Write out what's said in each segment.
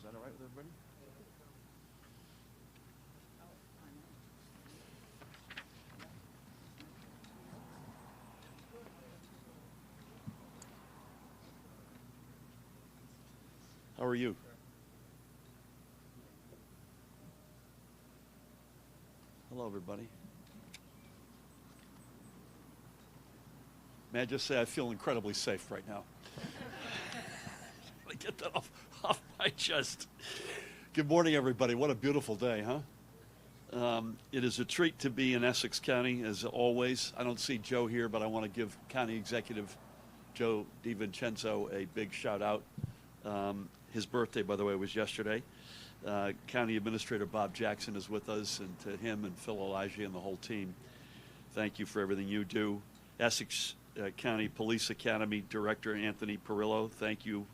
that all right with everybody? How are you? Hello, everybody. May I just say I feel incredibly safe right now. Let me get that off my chest. Good morning, everybody. What a beautiful day, huh? It is a treat to be in Essex County, as always. I don't see Joe here, but I want to give County Executive Joe DiVincenzo a big shout out. His birthday, by the way, was yesterday. County Administrator Bob Jackson is with us, and to him and Phil Elijah and the whole team, thank you for everything you do. Essex County Police Academy Director Anthony Perillo, thank you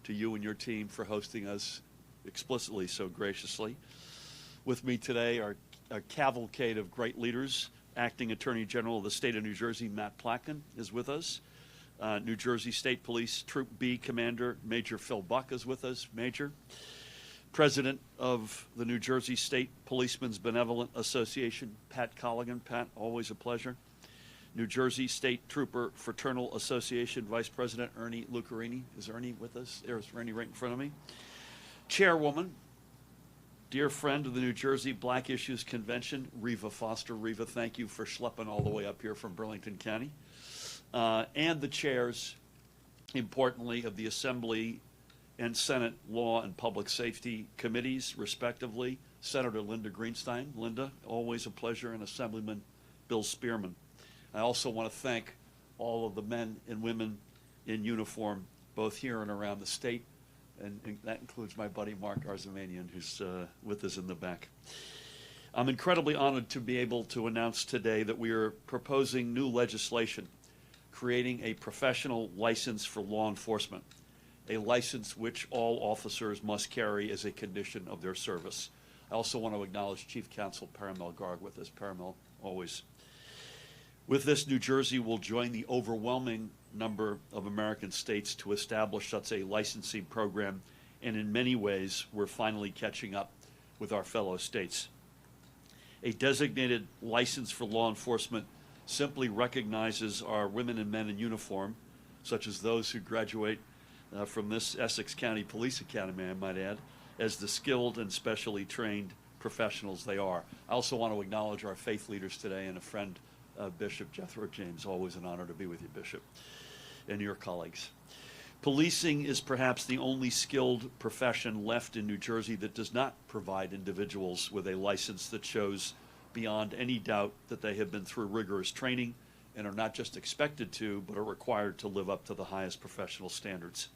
to you and your team for hosting us explicitly so graciously. With me today are a cavalcade of great leaders. Acting Attorney General of the State of New Jersey, Matt Plotkin, is with us. New Jersey State Police Troop B Commander Major Phil Buck is with us. Major. President of the New Jersey State Policemen's Benevolent Association, Pat Colligan. Pat, always a pleasure. New Jersey State Trooper Fraternal Association Vice President Ernie Lucarini. Is Ernie with us? There's Ernie right in front of me. Chairwoman, dear friend of the New Jersey Black Issues Convention, Riva Foster. Riva, thank you for schlepping all the way up here from Burlington County. And the chairs, importantly, of the Assembly and Senate Law and Public Safety Committees, respectively, Senator Linda Greenstein. Linda, always a pleasure, and Assemblyman Bill Spearman. I also want to thank all of the men and women in uniform, both here and around the state, and that includes my buddy Mark Arzamanian, who's with us in the back. I'm incredibly honored to be able to announce today that we are proposing new legislation creating a professional license for law enforcement, a license which all officers must carry as a condition of their service. I also want to acknowledge Chief Counsel Paramel Garg with us. Paramel, always. With this, New Jersey will join the overwhelming number of American states to establish such a licensing program, and in many ways, we're finally catching up with our fellow states. A designated license for law enforcement simply recognizes our women and men in uniform, such as those who graduate from this Essex County Police Academy, I might add, as the skilled and specially trained professionals they are. I also want to acknowledge our faith leaders today and a friend, Bishop Jethro James. Always an honor to be with you, Bishop, and your colleagues. Policing is perhaps the only skilled profession left in New Jersey that does not provide individuals with a license that shows beyond any doubt that they have been through rigorous training and are not just expected to, but are required to live up to the highest professional standards.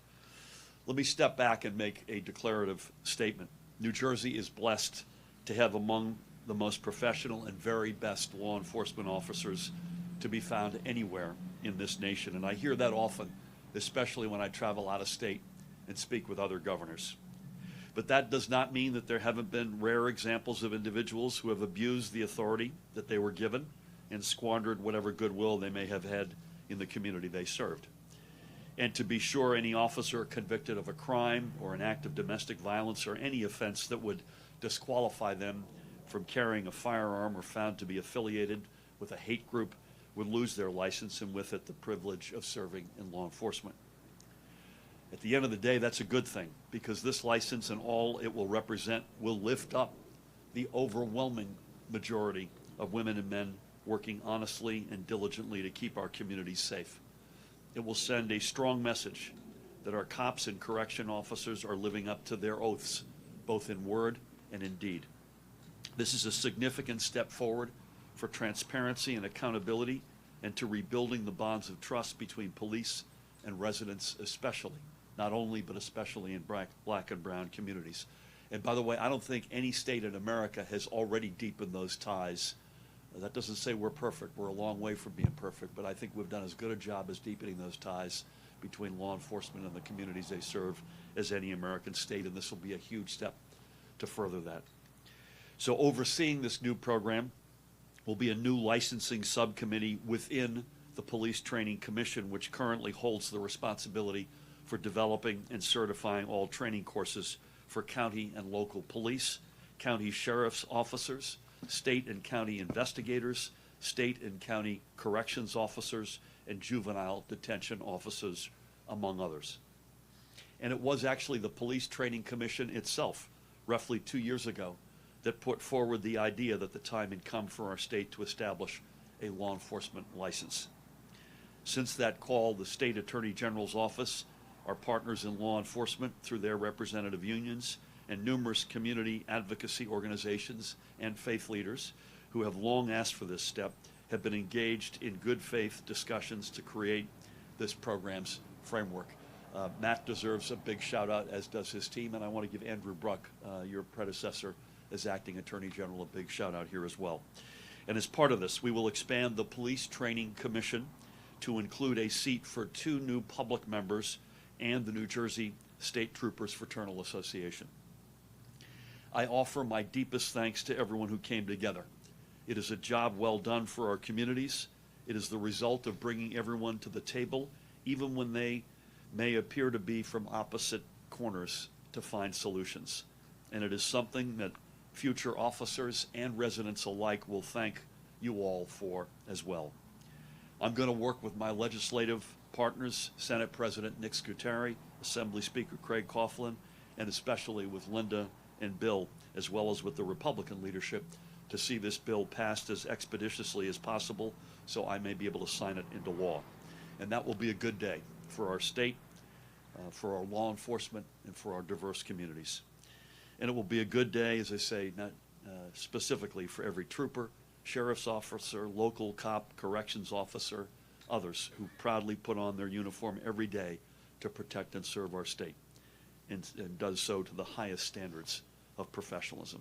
Let me step back and make a declarative statement. New Jersey is blessed to have among the most professional and very best law enforcement officers to be found anywhere in this nation. And I hear that often, especially when I travel out of state and speak with other governors. But that does not mean that there haven't been rare examples of individuals who have abused the authority that they were given and squandered whatever goodwill they may have had in the community they served. And to be sure, any officer convicted of a crime or an act of domestic violence or any offense that would disqualify them from carrying a firearm or found to be affiliated with a hate group would lose their license, and with it the privilege of serving in law enforcement. At the end of the day, that's a good thing, because this license and all it will represent will lift up the overwhelming majority of women and men working honestly and diligently to keep our communities safe. It will send a strong message that our cops and correction officers are living up to their oaths, both in word and in deed. This is a significant step forward for transparency and accountability, and to rebuilding the bonds of trust between police and residents especially. Not only, but especially in black and brown communities. And by the way, I don't think any state in America has already deepened those ties. That doesn't say we're perfect. We're a long way from being perfect, but I think we've done as good a job as deepening those ties between law enforcement and the communities they serve as any American state, and this will be a huge step to further that. So overseeing this new program will be a new licensing subcommittee within the Police Training Commission, which currently holds the responsibility for developing and certifying all training courses for county and local police, county sheriff's officers, state and county investigators, state and county corrections officers, and juvenile detention officers, among others. And it was actually the Police Training Commission itself, roughly 2 years ago, that put forward the idea that the time had come for our state to establish a law enforcement license. Since that call, the State Attorney General's office, our partners in law enforcement through their representative unions, and numerous community advocacy organizations and faith leaders who have long asked for this step have been engaged in good faith discussions to create this program's framework. Matt deserves a big shout out, as does his team, and I want to give Andrew Bruck, your predecessor as acting Attorney General, a big shout out here as well. And as part of this, we will expand the Police Training Commission to include a seat for 2 new public members and the New Jersey State Troopers Fraternal Association. I offer my deepest thanks to everyone who came together. It is a job well done for our communities. It is the result of bringing everyone to the table, even when they may appear to be from opposite corners, to find solutions. And it is something that future officers and residents alike will thank you all for as well. I'm going to work with my legislative partners, Senate President Nick Scutari, Assembly Speaker Craig Coughlin, and especially with Linda and Bill, as well as with the Republican leadership, to see this bill passed as expeditiously as possible so I may be able to sign it into law. And that will be a good day for our state, for our law enforcement, and for our diverse communities. And it will be a good day, as I say, not specifically for every trooper, sheriff's officer, local cop, corrections officer, others who proudly put on their uniform every day to protect and serve our state, and does so to the highest standards of professionalism.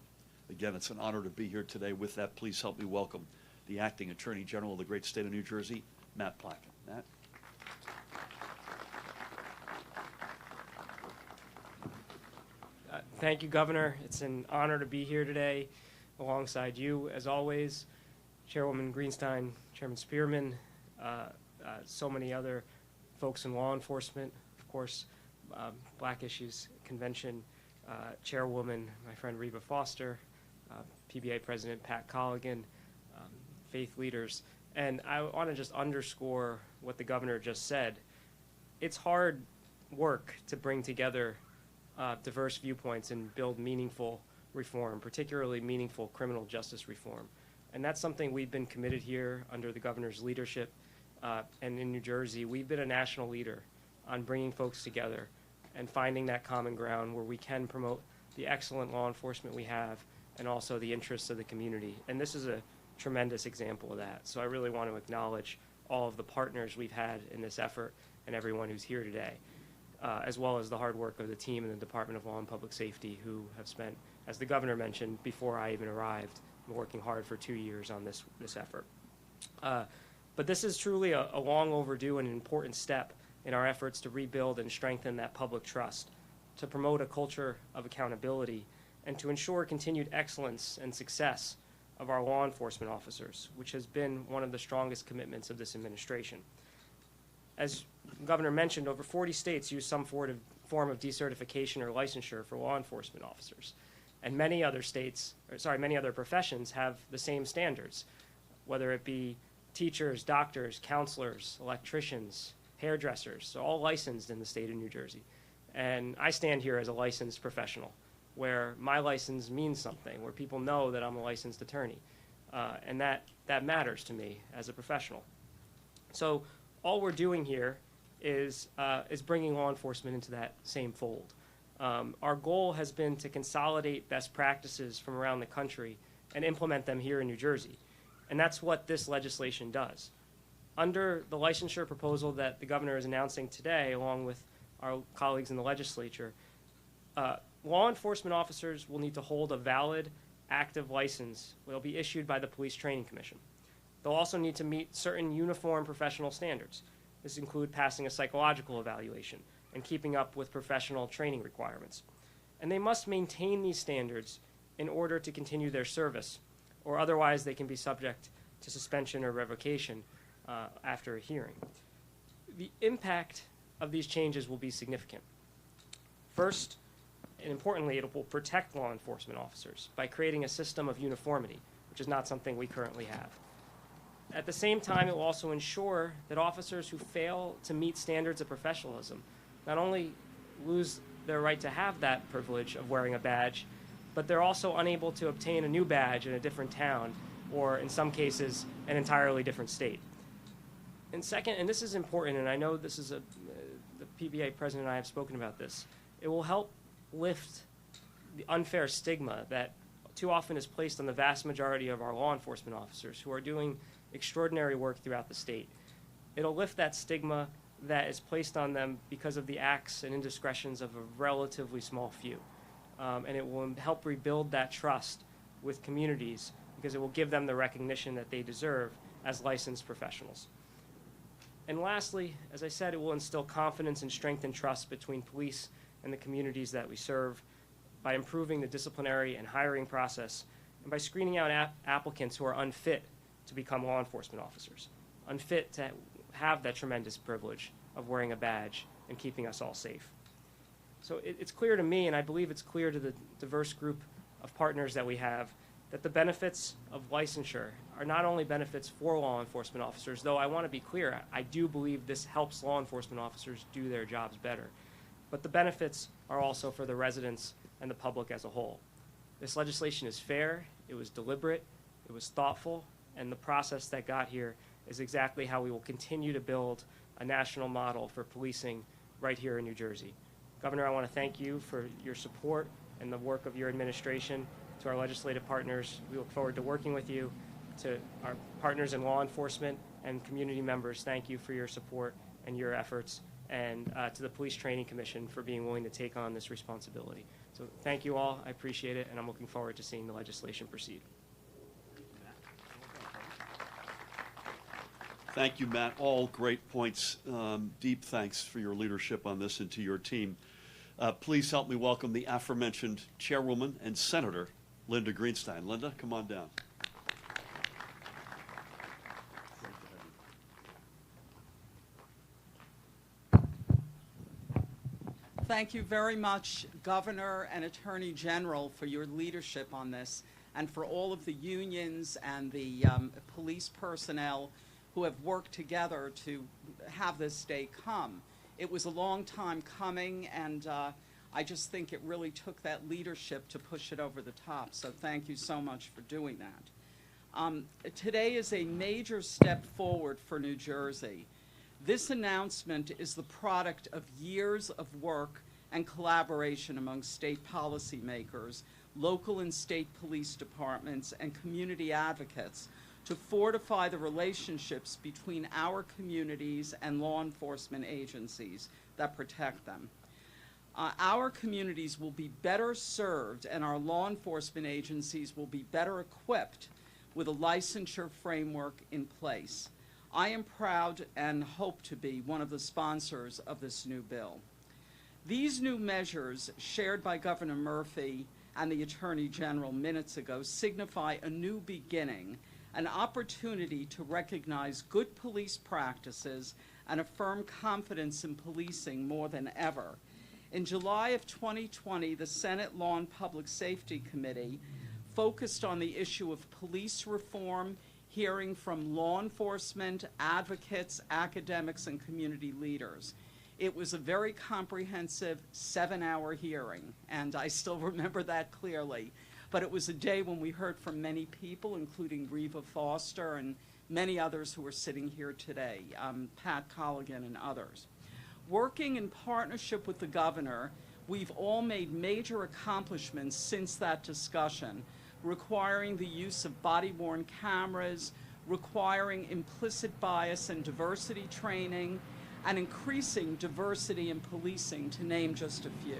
Again, it's an honor to be here today. With that, please help me welcome the Acting Attorney General of the great state of New Jersey, Matt Plackett. Matt. Thank you, Governor. It's an honor to be here today alongside you, as always, Chairwoman Greenstein, Chairman Spearman, so many other folks in law enforcement, of course, Black Issues Convention Chairwoman, my friend Riva Foster, PBA President Pat Colligan, faith leaders. And I want to just underscore what the Governor just said. It's hard work to bring together diverse viewpoints and build meaningful reform, particularly meaningful criminal justice reform. And that's something we've been committed here under the Governor's leadership. And in New Jersey, we've been a national leader on bringing folks together and finding that common ground where we can promote the excellent law enforcement we have and also the interests of the community. And this is a tremendous example of that. So I really want to acknowledge all of the partners we've had in this effort and everyone who's here today, as well as the hard work of the team in the Department of Law and Public Safety, who have spent, as the Governor mentioned before I even arrived, working hard for 2 years on this effort. But this is truly a long overdue and important step in our efforts to rebuild and strengthen that public trust, to promote a culture of accountability, and to ensure continued excellence and success of our law enforcement officers, which has been one of the strongest commitments of this administration. As the Governor mentioned, over 40 states use some form of decertification or licensure for law enforcement officers. And many other many other professions have the same standards, whether it be teachers, doctors, counselors, electricians, hairdressers, so all licensed in the state of New Jersey. And I stand here as a licensed professional, where my license means something, where people know that I'm a licensed attorney. And that matters to me as a professional. So all we're doing here is bringing law enforcement into that same fold. Our goal has been to consolidate best practices from around the country and implement them here in New Jersey. And that's what this legislation does. Under the licensure proposal that the Governor is announcing today, along with our colleagues in the legislature, law enforcement officers will need to hold a valid, active license that will be issued by the Police Training Commission. They'll also need to meet certain uniform professional standards. This includes passing a psychological evaluation and keeping up with professional training requirements. And they must maintain these standards in order to continue their service, or otherwise they can be subject to suspension or revocation after a hearing. The impact of these changes will be significant. First, and importantly, it will protect law enforcement officers by creating a system of uniformity, which is not something we currently have. At the same time, it will also ensure that officers who fail to meet standards of professionalism not only lose their right to have that privilege of wearing a badge, but they're also unable to obtain a new badge in a different town, or in some cases, an entirely different state. And second, and this is important, and I know this is the PBA president and I have spoken about this, it will help lift the unfair stigma that too often is placed on the vast majority of our law enforcement officers who are doing extraordinary work throughout the state. It'll lift that stigma that is placed on them because of the acts and indiscretions of a relatively small few. And it will help rebuild that trust with communities because it will give them the recognition that they deserve as licensed professionals. And lastly, as I said, it will instill confidence and strengthen trust between police and the communities that we serve by improving the disciplinary and hiring process and by screening out applicants who are unfit to become law enforcement officers, unfit to have that tremendous privilege of wearing a badge and keeping us all safe. So it's clear to me, and I believe it's clear to the diverse group of partners that we have, that the benefits of licensure are not only benefits for law enforcement officers, though I want to be clear, I do believe this helps law enforcement officers do their jobs better, but the benefits are also for the residents and the public as a whole. This legislation is fair, it was deliberate, it was thoughtful, and the process that got here is exactly how we will continue to build a national model for policing right here in New Jersey. Governor, I want to thank you for your support and the work of your administration. To our legislative partners, we look forward to working with you. To our partners in law enforcement and community members, thank you for your support and your efforts, and to the Police Training Commission for being willing to take on this responsibility. So thank you all, I appreciate it, and I'm looking forward to seeing the legislation proceed. Thank you, Matt. All great points. Deep thanks for your leadership on this and to your team. Please help me welcome the aforementioned Chairwoman and Senator, Linda Greenstein. Linda, come on down. Thank you very much, Governor and Attorney General, for your leadership on this, and for all of the unions and the police personnel who have worked together to have this day come. It was a long time coming, and I just think it really took that leadership to push it over the top. So thank you so much for doing that. Today is a major step forward for New Jersey. This announcement is the product of years of work and collaboration among state policymakers, local and state police departments, and community advocates to fortify the relationships between our communities and law enforcement agencies that protect them. Our communities will be better served, and our law enforcement agencies will be better equipped with a licensure framework in place. I am proud and hope to be one of the sponsors of this new bill. These new measures, shared by Governor Murphy and the Attorney General minutes ago, signify a new beginning, an opportunity to recognize good police practices and affirm confidence in policing more than ever. In July of 2020, the Senate Law and Public Safety Committee focused on the issue of police reform, hearing from law enforcement, advocates, academics, and community leaders. It was a very comprehensive 7-hour hearing, and I still remember that clearly. But it was a day when we heard from many people, including Riva Foster and many others who are sitting here today, Pat Colligan and others. Working in partnership with the governor, we've all made major accomplishments since that discussion, requiring the use of body-worn cameras, requiring implicit bias and diversity training, and increasing diversity in policing, to name just a few.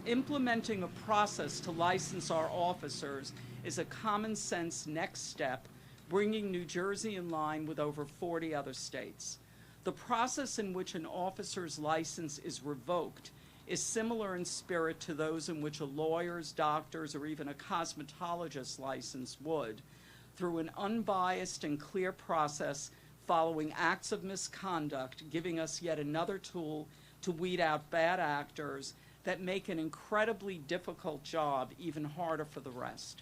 Implementing a process to license our officers is a common sense next step, bringing New Jersey in line with over 40 other states. The process in which an officer's license is revoked is similar in spirit to those in which a lawyer's, doctor's, or even a cosmetologist's license would, through an unbiased and clear process following acts of misconduct, giving us yet another tool to weed out bad actors that make an incredibly difficult job even harder for the rest.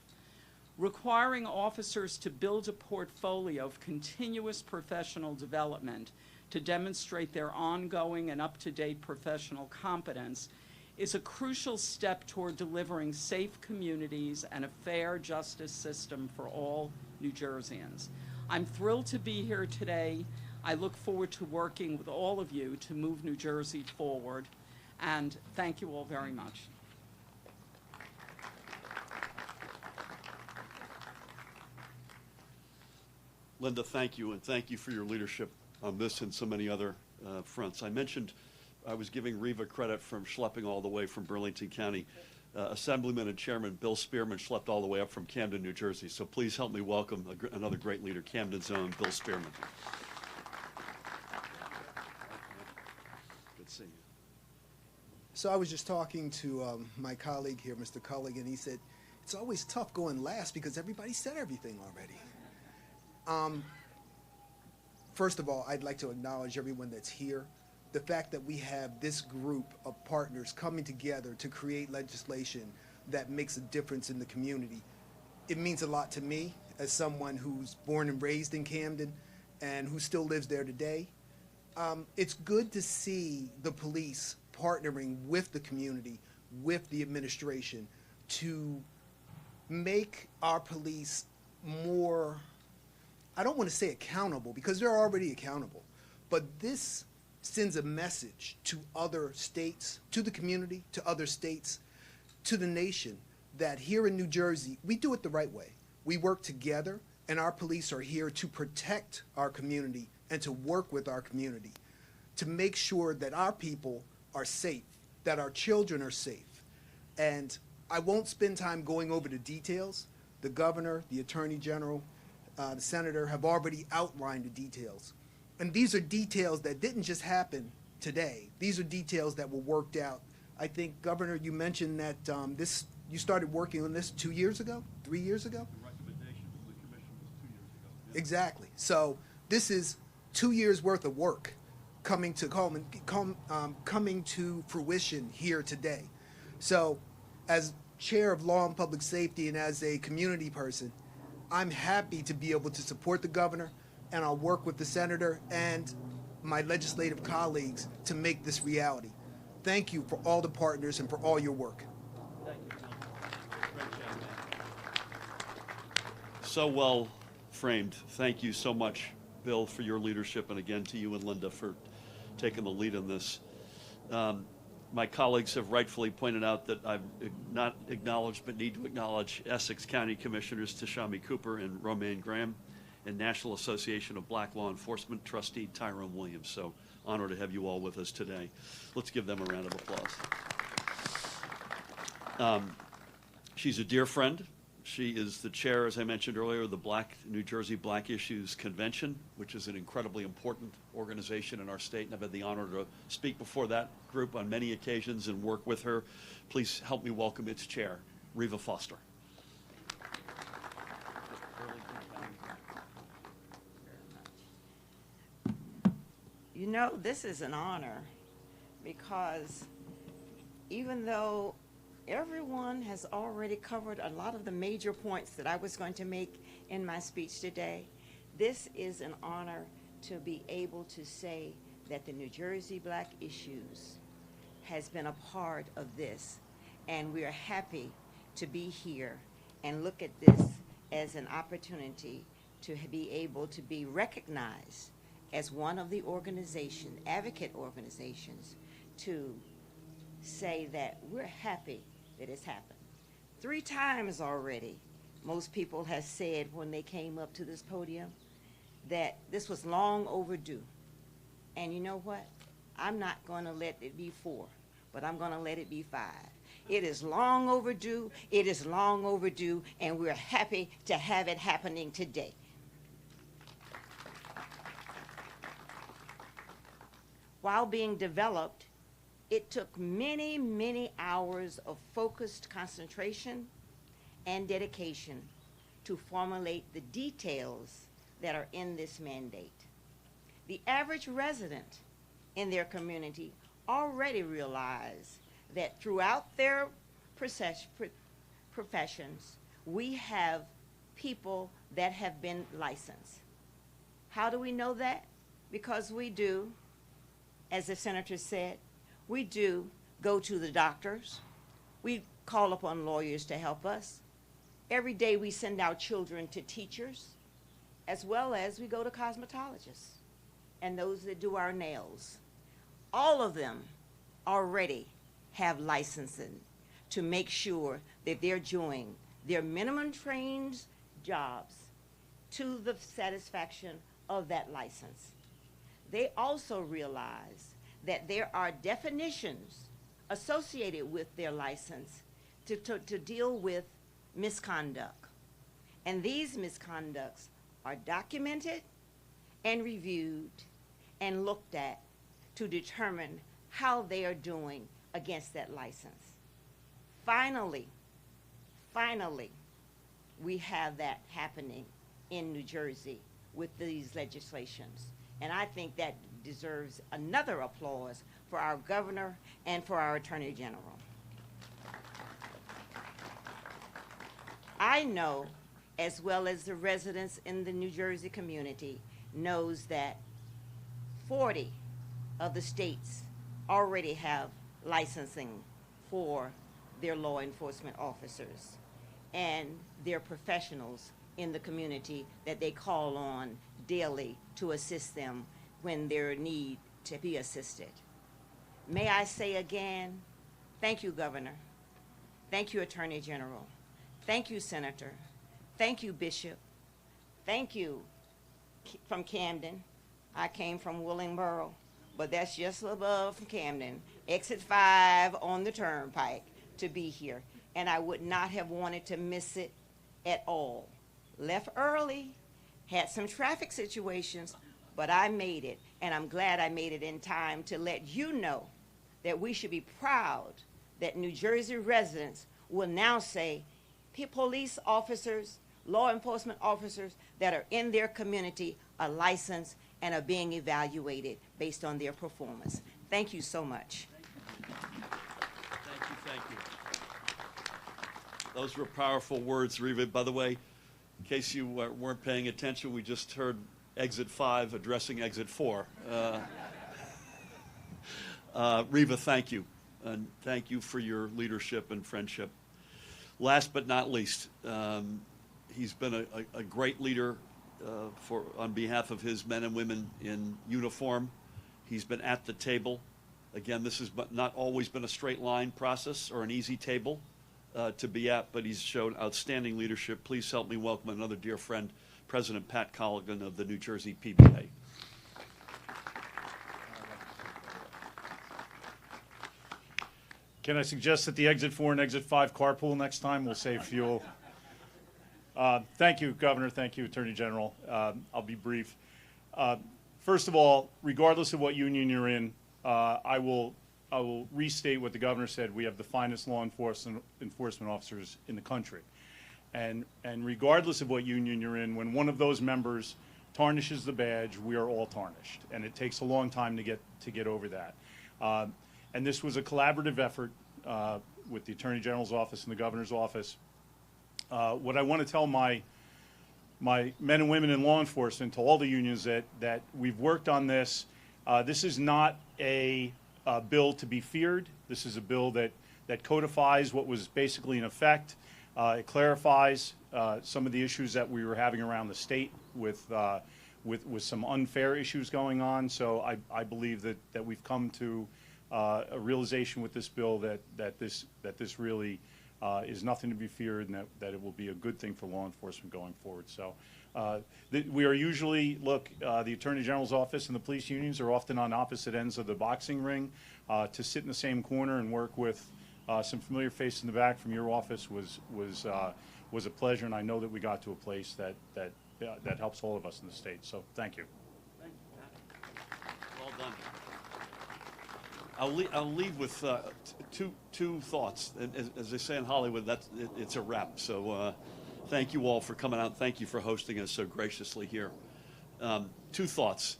Requiring officers to build a portfolio of continuous professional development to demonstrate their ongoing and up-to-date professional competence is a crucial step toward delivering safe communities and a fair justice system for all New Jerseyans. I'm thrilled to be here today. I look forward to working with all of you to move New Jersey forward, and thank you all very much. Linda, thank you, and thank you for your leadership on this and so many other fronts. I mentioned I was giving Riva credit from schlepping all the way from Burlington County. Assemblyman and Chairman Bill Spearman schlepped all the way up from Camden, New Jersey. So please help me welcome another great leader, Camden's own Bill Spearman. Good seeing you. So I was just talking to my colleague here, Mr. Colligan. He said, it's always tough going last because everybody said everything already. First of all, I'd like to acknowledge everyone that's here. The fact that we have this group of partners coming together to create legislation that makes a difference in the community, it means a lot to me as someone who's born and raised in Camden and who still lives there today. It's good to see the police partnering with the community, with the administration, to make our police more, I don't want to say accountable because they're already accountable, but this sends a message to other states, to the community, to other states, to the nation, that here in New Jersey, we do it the right way. We work together, and our police are here to protect our community and to work with our community, to make sure that our people are safe, that our children are safe. And I won't spend time going over the details. The governor, the attorney general, the senator have already outlined the details. And these are details that didn't just happen today. These are details that were worked out. I think, Governor, you mentioned that you started working on this 2 years ago, 3 years ago? The recommendation from the commission was 2 years ago. Yeah. Exactly. So this is 2 years worth of work coming to coming to fruition here today. So as chair of Law and Public Safety and as a community person, I'm happy to be able to support the governor, and I'll work with the senator and my legislative colleagues to make this reality. Thank you for all the partners and for all your work. Thank you, Bill. Great job, man. So well framed. Thank you so much, Bill, for your leadership, and again to you and Linda for taking the lead in this. My colleagues have rightfully pointed out that I've not acknowledged but need to acknowledge Essex County Commissioners Tashami Cooper and Romaine Graham, and National Association of Black Law Enforcement Trustee Tyrone Williams. So honored to have you all with us today. Let's give them a round of applause. She's a dear friend. She is the chair, as I mentioned earlier, of the New Jersey Black Issues Convention, which is an incredibly important organization in our state, and I've had the honor to speak before that group on many occasions and work with her. Please help me welcome its chair, Riva Foster. You know, this is an honor because even though everyone has already covered a lot of the major points that I was going to make in my speech today, this is an honor to be able to say that the New Jersey Black Issues has been a part of this, and we are happy to be here and look at this as an opportunity to be able to be recognized as one of the advocate organizations, to say that we're happy that it's happened. 3 times already, most people have said when they came up to this podium that this was long overdue. And you know what? I'm not going to let it be 4, but I'm going to let it be 5. It is long overdue, it is long overdue, and we're happy to have it happening today. While being developed, it took many, many hours of focused concentration and dedication to formulate the details that are in this mandate. The average resident in their community already realized that throughout their professions, we have people that have been licensed. How do we know that? Because we do, as the senator said, we do go to the doctors. We call upon lawyers to help us. Every day we send our children to teachers, as well as we go to cosmetologists and those that do our nails. All of them already have licensing to make sure that they're doing their minimum trained jobs to the satisfaction of that license. They also realize that there are definitions associated with their license to deal with misconduct. And these misconducts are documented and reviewed and looked at to determine how they are doing against that license. Finally, we have that happening in New Jersey with these legislations. And I think that deserves another applause for our governor and for our attorney general. I know, as well as the residents in the New Jersey community, knows that 40 of the states already have licensing for their law enforcement officers and their professionals in the community that they call on daily to assist them when there need to be assisted. May I say again, thank you, Governor. Thank you, Attorney General. Thank you, Senator. Thank you, Bishop. Thank you from Camden. I came from Willingboro, but that's just above from Camden, exit 5 on the turnpike, to be here. And I would not have wanted to miss it at all. Left early, had some traffic situations, but I made it, and I'm glad I made it in time to let you know that we should be proud that New Jersey residents will now say police officers, law enforcement officers that are in their community are licensed and are being evaluated based on their performance. Thank you so much. Thank you. Those were powerful words, Riva. By the way, in case you weren't paying attention, we just heard exit 5 addressing exit 4. Riva, thank you. And thank you for your leadership and friendship. Last but not least, he's been a great leader on behalf of his men and women in uniform. He's been at the table. Again, this has not always been a straight line process or an easy table to be at, but he's shown outstanding leadership. Please help me welcome another dear friend, President Pat Colligan of the New Jersey PBA. Can I suggest that the exit 4 and exit 5 carpool next time? We'll save fuel. Thank you, Governor. Thank you, Attorney General. I'll be brief. First of all, regardless of what union you're in, I will restate what the Governor said. We have the finest law enforcement officers in the country. And regardless of what union you're in, when one of those members tarnishes the badge, we are all tarnished. And it takes a long time to get over that. And this was a collaborative effort with the Attorney General's office and the Governor's office. What I want to tell my men and women in law enforcement, to all the unions that we've worked on this. This is not a bill to be feared. This is a bill that codifies what was basically in effect. It clarifies some of the issues that we were having around the state with some unfair issues going on. So I believe that we've come to a realization with this bill that this really is nothing to be feared, and that it will be a good thing for law enforcement going forward. So we are usually, the Attorney General's office and the police unions are often on opposite ends of the boxing ring. To sit in the same corner and work with some familiar faces in the back from your office was a pleasure, and I know that we got to a place that helps all of us in the state. So thank you. Thank you, Pat. Well done. I'll leave with two thoughts. As they say in Hollywood, it's a wrap. So thank you all for coming out. Thank you for hosting us so graciously here. Two thoughts.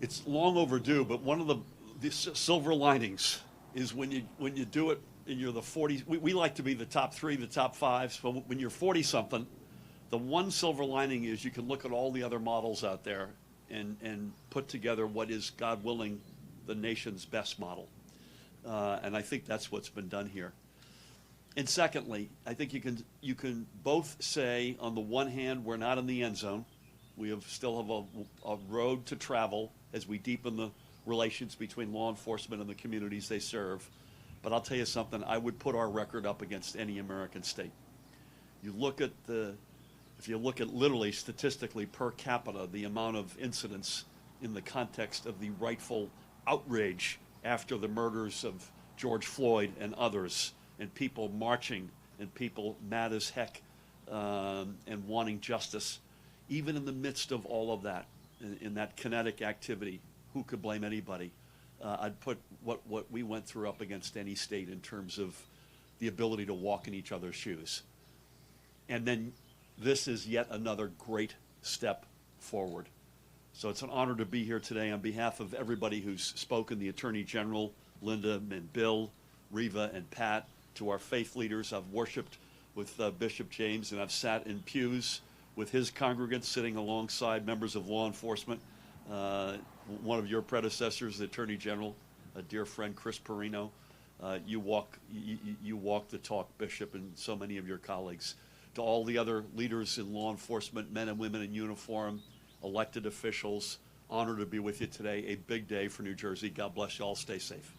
It's long overdue, but one of the silver linings is when you do it and you're the 40, we like to be the top 3, the top 5s, but when you're 40-something, the one silver lining is you can look at all the other models out there and put together what is, God willing, the nation's best model. And I think that's what's been done here. And secondly, I think you can both say, on the one hand, we're not in the end zone. We still have a road to travel as we deepen the relations between law enforcement and the communities they serve. But I'll tell you something, I would put our record up against any American state. If you look at literally statistically per capita, the amount of incidents in the context of the rightful outrage after the murders of George Floyd and others, and people marching and people mad as heck and wanting justice, even in the midst of all of that, in that kinetic activity, who could blame anybody? I'd put what we went through up against any state in terms of the ability to walk in each other's shoes. And then this is yet another great step forward. So it's an honor to be here today on behalf of everybody who's spoken, the Attorney General, Linda and Bill, Riva and Pat, to our faith leaders. I've worshiped with Bishop James, and I've sat in pews with his congregants, sitting alongside members of law enforcement. One of your predecessors, the Attorney General, a dear friend, Chris Perino. You walk the talk, Bishop, and so many of your colleagues. To all the other leaders in law enforcement, men and women in uniform, elected officials, honored to be with you today. A big day for New Jersey. God bless you all. Stay safe.